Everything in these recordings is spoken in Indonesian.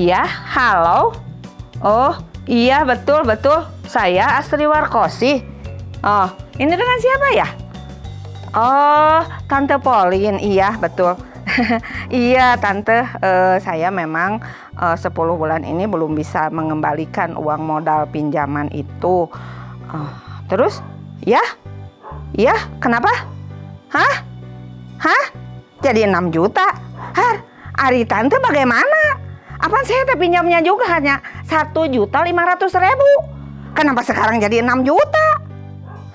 Iya, halo. Oh, iya betul. Saya Astri Warkosi. Oh, ini dengan siapa ya? Oh, Tante Polin. Iya, betul. Iya, Tante. Saya memang 10 bulan ini belum bisa mengembalikan uang modal pinjaman itu. Terus? Ya? Iya, kenapa? Hah? Jadi 6 juta? Ari Tante bagaimana? Apaan saya pinjamnya juga hanya 1.500.000. Kenapa sekarang jadi 6 juta?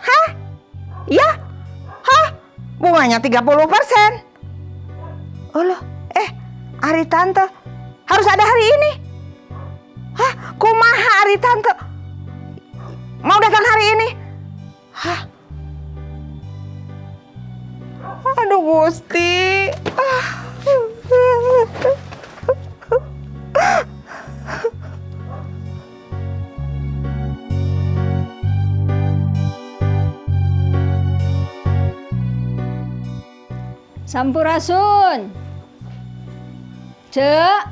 Hah? Ya? Hah? Bunganya 30%. Oh loh, Ari Tante harus ada hari ini. Hah? Kumaha Ari Tante mau datang hari ini? Hah? Aduh Gusti. Sampurasun. Cek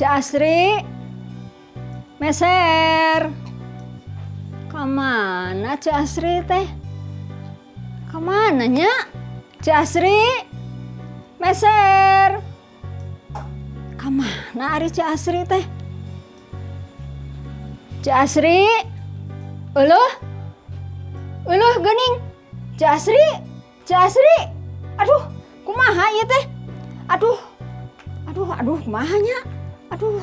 Asri, meser. Kemana Cek Asri teh? Kemana nya? Cek Asri, meser. Kemana ari Cek Asri teh? Cek Asri, uluh geuning. Cek Asri. Aduh, kumaha ieu teh? Aduh, kumaha nya? Aduh,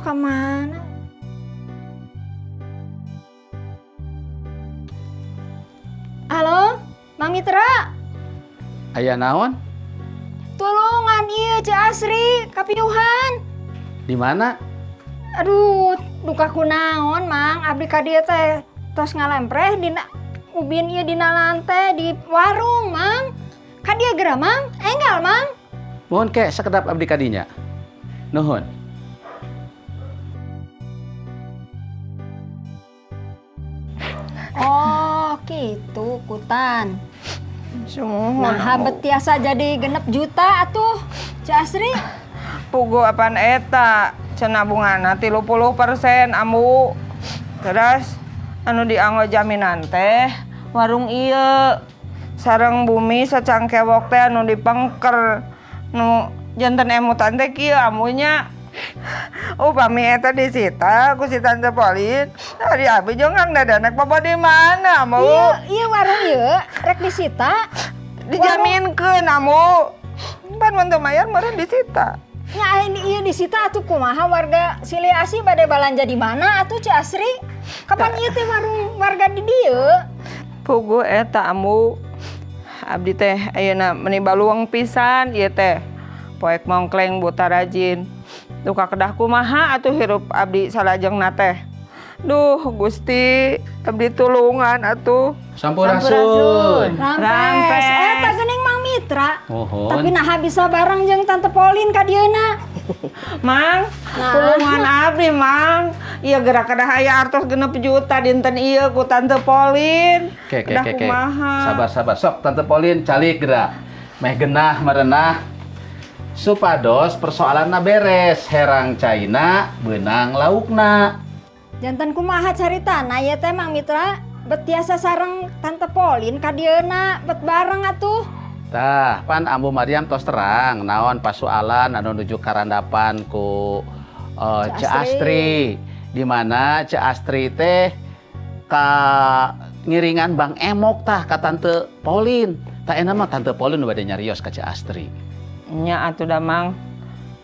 kamana? Halo, Mang Mitra. Aya naon? Tulungan ieu Cek Asri, kapiuhan. Di mana? Aduh, duka kunaon, Mang. Abdi ka dieu teh tos ngalempreh dina ubin ieu dina lantai di warung, Mang. Ka dieu geura, Mang. Enggal, Mang. Mohon ke sakedap abdi kadinya. Nuhun. Oh, gitu, Kutan. Sungguh. Nah, bet tiasa jadi 6 juta atuh, Cek Asri. Pugu apaan eta? Cenah bungana 30%, Ambu. Terus anu dianggo jaminan teh warung ieu sareng bumi sacangkewok teh anu dipengker nu janten emutan teh kieu amunya. Upami eta disita ku si Tante Polin, hari abi jeung Kang Dadanek bapa di mana, Amu? Iya warung ieu rek disita. Dijaminkeun, Amu. Pan mun teu mayar meureun disita. Nya ini ieu disita atuh kumaha warga Siliasi bade balanja di mana atuh Cek Asri? Kapan ieu teh warung warga di dieu? Pugu eta Amu. Abdi teh ayeuna meuni baluang pisan ieu teh. Poek mongkleng buta rajin. Duka kedah kumaha atuh hirup abdi salajengna teh. Duh Gusti, abdi tulungan atuh. Sampurasun. Rampes. Eta geuning Mang Mitra. Mohon. Tapi naha bisa bareng jeung Tante Polin ka dieuna. Mang, tulungan abdi Mang. Ieu geura kedah aya artos 6 juta dinten ieu ku Tante Polin. Kedah kumaha. Sabar. Sok Tante Polin calik geura. Meh genah merenah. Supados persoalanna beres, herang caina, beunang laukna. Janten kumaha caritana ya teh Mang Mitra? Bet tiasa sareng Tante Polin ka dieuna, bet bareng atuh. Tah, pan Ambu Mariam tos terang naon pasoalan anu nuju karandapan ku Cek Astri. Di mana Cek Astri teh ka ngiringan Bang Emok tah ka Tante Polin. Tah enak mah Tante Polin bade nyarios ka Cek Astri. Nya atuh da Mang.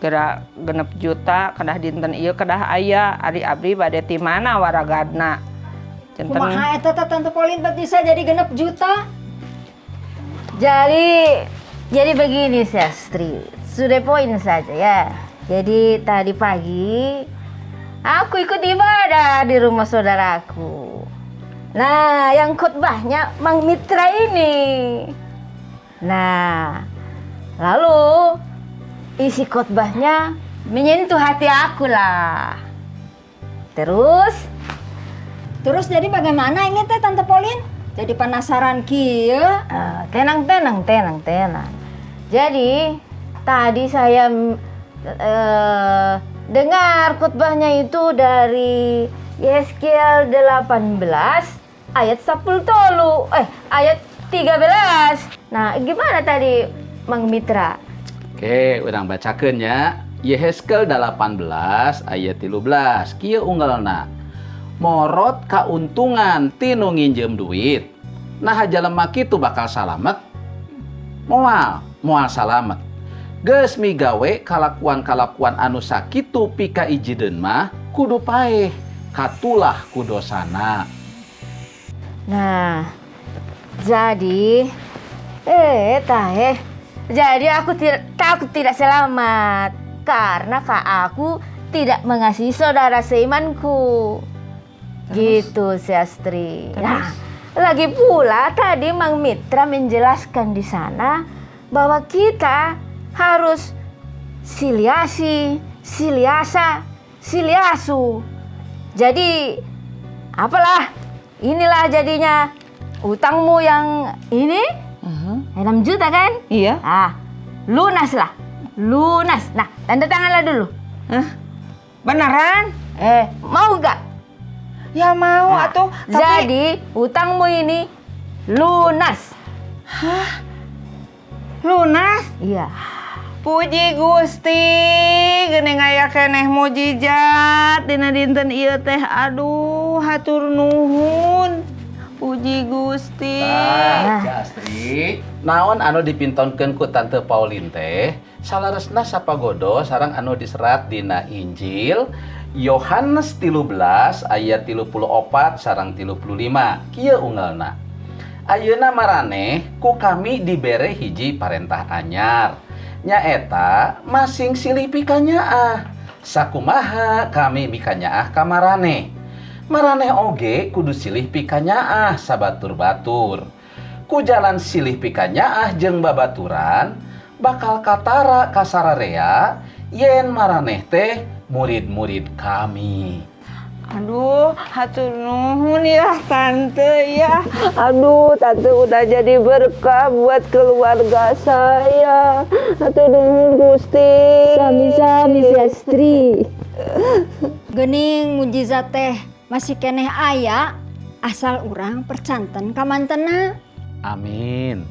Geura 6 juta kedah dinten ieu kedah aya ari abdi bade ti mana waragadna. Kumaha eta teh Tante Polin bet bisa jadi 6 juta? Jadi begini si Astri, sudah poin saja ya. Jadi tadi pagi aku ikut ibadah di rumah saudaraku. Nah, yang khotbahnya Mang Mitra ini. Nah, lalu isi khotbahnya menyentuh hati aku lah. Terus jadi bagaimana ini teh Tante Polin? Jadi penasaran kieu. Tenang. Jadi tadi saya dengar khotbahnya itu dari Yeskel 18 ayat 10 ayat 13. Nah, gimana tadi Mang Mitra? Oke, urang bacakeun ya. Yeheskel 18 ayat 13. Kieu unggalna. Morot kauntungan tinu nginjem duit. Nah jalema kitu bakal salamet. Moal salamet. Geus migawe kalakuan-kalakuan anu sakitu pika ijideun mah kudu paeh katulah ku dosana. Nah, jadi jadi aku tidak selamat karena aku tidak mengasihi saudara seimanku. Gitu, Siastri. Nah, lagi pula tadi Mang Mitra menjelaskan di sana bahwa kita harus siliasi, siliasa, siliasu. Jadi apalah, inilah jadinya utangmu yang ini 6 juta kan? Iya. Lunas. Nah, tanda tanganlah dulu. Hah? Beneran? Mau nggak? Ya mau atuh. Tapi Jadi utangmu ini lunas. lunas. Iya. Puji Gusti, geuning aya keneh mujijat dina dinten ieu teh. Aduh, hatur nuhun. Puji Gusti. Astri, naon anu dipintonkeun ku Tante Pauline teh salaresna sapagodo sareng anu diserat dina Injil Yohanes 13 ayat 34 sareng 35. Kieu unggalna. Ayeuna maraneh ku kami dibere hiji parentah anyar. Nyaeta masing silih pikanyaah. Sakumaha kami mikanyaah ka maraneh. Maraneh oge kudu silih pikanyaah sabatur-batur. Ku jalan silih pikanyaah jeung babaturan bakal katara ka sararea yen maraneh teh murid-murid kami. Aduh, hatur nuhun ya Tante ya. Aduh, Tante udah jadi berkah buat keluarga saya. Hatur nuhun Gusti. Sami-sami Siastri. Geuning mujizat teh masih keneh aya asal urang percanten ka mantena. Amin.